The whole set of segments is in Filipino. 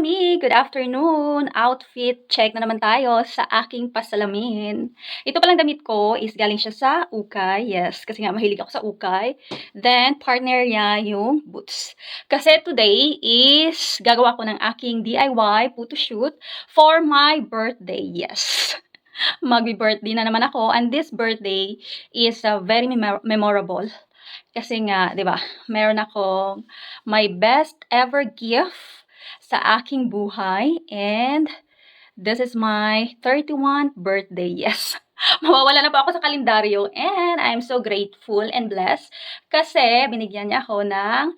Good afternoon! Outfit check na naman tayo sa aking pasalamin. Ito palang damit ko is galing siya sa ukay. Yes, kasi nga mahilig ako sa ukay. Then, partner niya yung boots. Kasi today is gagawa ko ng aking DIY photo shoot for my birthday. Yes. Magbi-birthday na naman ako, and this birthday is very memorable. Kasi nga, 'di ba, meron akong my best ever gift sa aking buhay, and this is my 31st birthday. Yes. Mawawala na po ako sa kalendaryo, and I'm so grateful and blessed kasi binigyan niya ako ng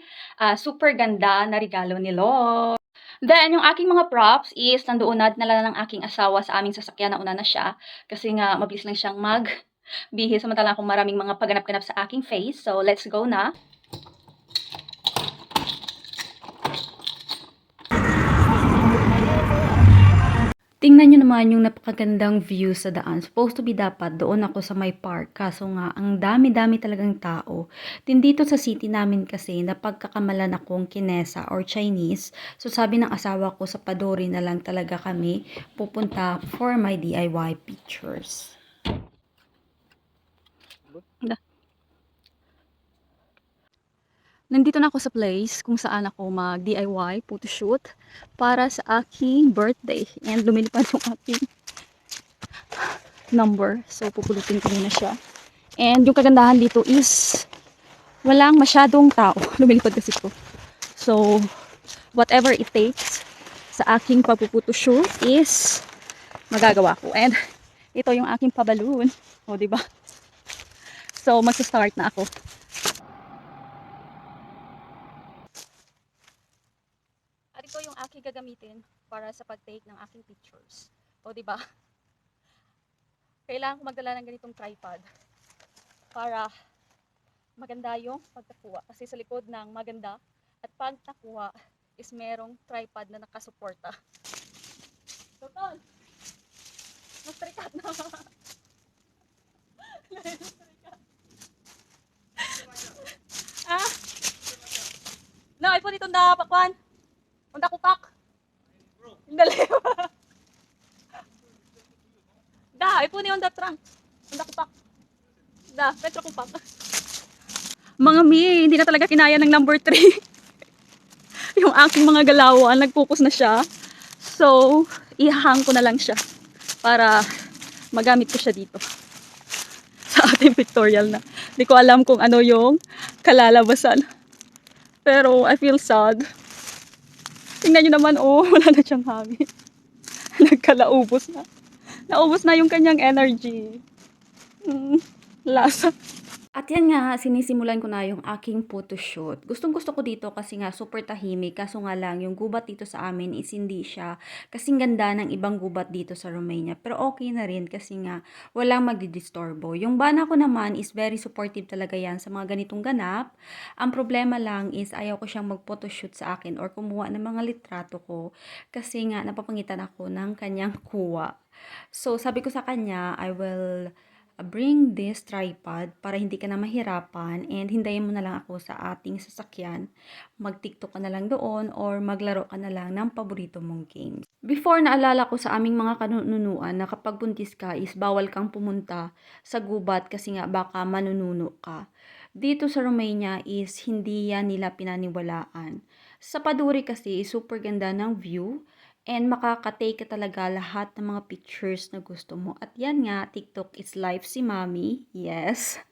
super ganda na regalo ni Lord. Then, yung aking mga props is nandoon na dinala ng aking asawa sa aming sasakyan. Nauna na siya kasi nga mabilis lang siyang magbihis samantalang akong maraming mga pagganap-ganap sa aking face. So, let's go na. Tingnan nyo naman yung napakagandang view sa daan. Supposed to be dapat doon ako sa may park. Kaso nga, ang dami-dami talagang tao. Din dito sa city namin kasi, napagkakamalan akong kinesa or Chinese. So sabi ng asawa ko sa Padori na lang talaga kami pupunta for my DIY pictures. Nandito na ako sa place kung saan ako mag-DIY photoshoot para sa aking birthday. And lumilipad yung aking number. So, pupulutin ko na siya. And yung kagandahan dito is walang masyadong tao. Lumilipad kasi ko. So, whatever it takes sa aking pagpuputoshoot is magagawa ko. And ito yung aking pabaloon. O, diba? So, magsa-start na ako. At ito yung aking gagamitin para sa pag-take ng aking pictures. O, diba? Kailangan ko magdala ng ganitong tripod para maganda yung pagkakuha. Kasi sa likod ng maganda at pag nakuha is merong tripod na nakasuporta. Total! Nastrikat na! Ah! No, ipon itong pakwan. Unta kupak. Dali. Da, ipon yung trunk. Unta kupak. Da, petro kupak. Mga mi, hindi na talaga kinaya ng number 3. Yung aking mga galawan, nag-focus na siya. So, ihahang ko na lang siya para magamit ko siya dito sa ating pictorial na. Hindi ko alam kung ano yung kalalabasan. Pero, I feel sad. Tingnan nyo naman, oh, wala na siyang hangin. Nagkalaubos na. Naubos na yung kanyang energy. Lasa. At yan nga, sinisimulan ko na yung aking photoshoot. Gustong gusto ko dito kasi nga super tahimik. Kaso nga lang, yung gubat dito sa amin is hindi siya kasing ganda ng ibang gubat dito sa Romania. Pero okay na rin kasi nga walang magdidisturbo. Yung bana ko naman is very supportive talaga yan sa mga ganitong ganap. Ang problema lang is ayaw ko siyang mag-photoshoot sa akin or kumuha ng mga litrato ko kasi nga napapangitan ako ng kanyang kuha. So sabi ko sa kanya, I will bring this tripod para hindi ka na mahirapan and hintayin mo na lang ako sa ating sasakyan. Mag-TikTok ka na lang doon or maglaro ka na lang ng paborito mong games. Before, naalala ko sa aming mga kanunuan na kapag buntis ka is bawal kang pumunta sa gubat kasi nga baka manununo ka. Dito sa Romania is hindi yan nila pinaniwalaan. Sa Paduri kasi super ganda ng view. And makaka-take ka talaga lahat ng mga pictures na gusto mo. At yan nga, TikTok is life si Mami. Yes.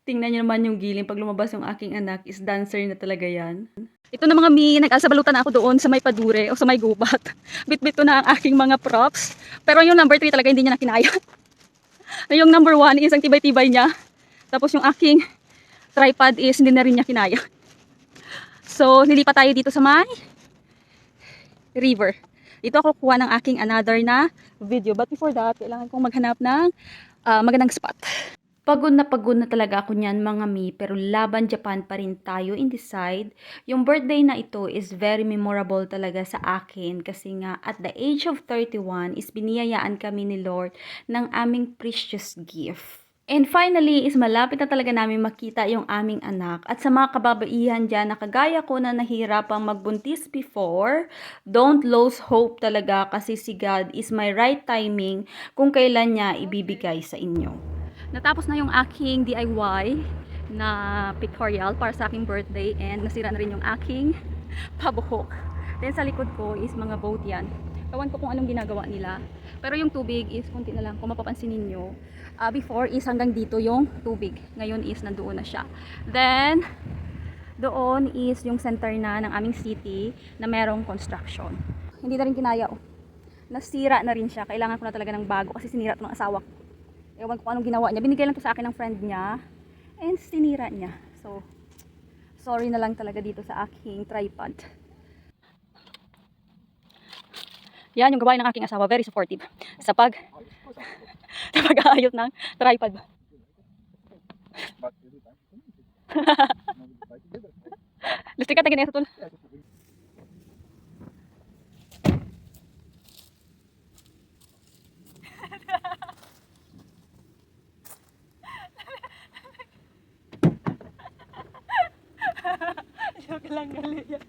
Tingnan niyo naman yung giling. Pag lumabas yung aking anak, is dancer na talaga yan. Ito na mga mi, nag-asabalutan na ako doon sa may padure o sa may gubat. Bit-bit ko na ang aking mga props. Pero yung number 3 talaga hindi niya nakinaya. Yung number 1 is ang tibay-tibay niya. Tapos yung aking tripod is hindi na rin niya kinaya. So, nilipat tayo dito sa may river. Dito ako kuha ng aking another na video. But before that, kailangan kong maghanap ng magandang spot. Pagod na talaga ako niyan mga mi, pero laban Japan pa rin tayo in this side. Yung birthday na ito is very memorable talaga sa akin kasi nga at the age of 31 is biniyayaan kami ni Lord ng aming precious gift. And finally is malapit na talaga namin makita yung aming anak. At sa mga kababaihan dyan na kagaya ko na nahihirapang magbuntis before, don't lose hope talaga kasi si God is my right timing kung kailan niya ibibigay sa inyo. Natapos na yung aking DIY na pictorial para sa aking birthday and nasira na rin yung aking pabuhok. Then sa likod ko is mga boat yan. Ewan ko kung anong ginagawa nila. Pero yung tubig is kunti na lang kung mapapansin ninyo. Before is hanggang dito yung tubig. Ngayon is nandoon na siya. Then, doon is yung center na ng aming city na merong construction. Hindi na rin kinaya oh. Nasira na rin siya. Kailangan ko na talaga ng bago kasi sinira ito ng asawa ko. Ewan ko anong ginawa niya. Binigay lang to sa akin ng friend niya. And sinira niya. So, sorry na lang talaga dito sa aking tripod. Yan yung gawain ng aking asawa, very supportive sa pag-aayos ng tripod. Lustrik ka tingin sa tul. Joke lang gali yan.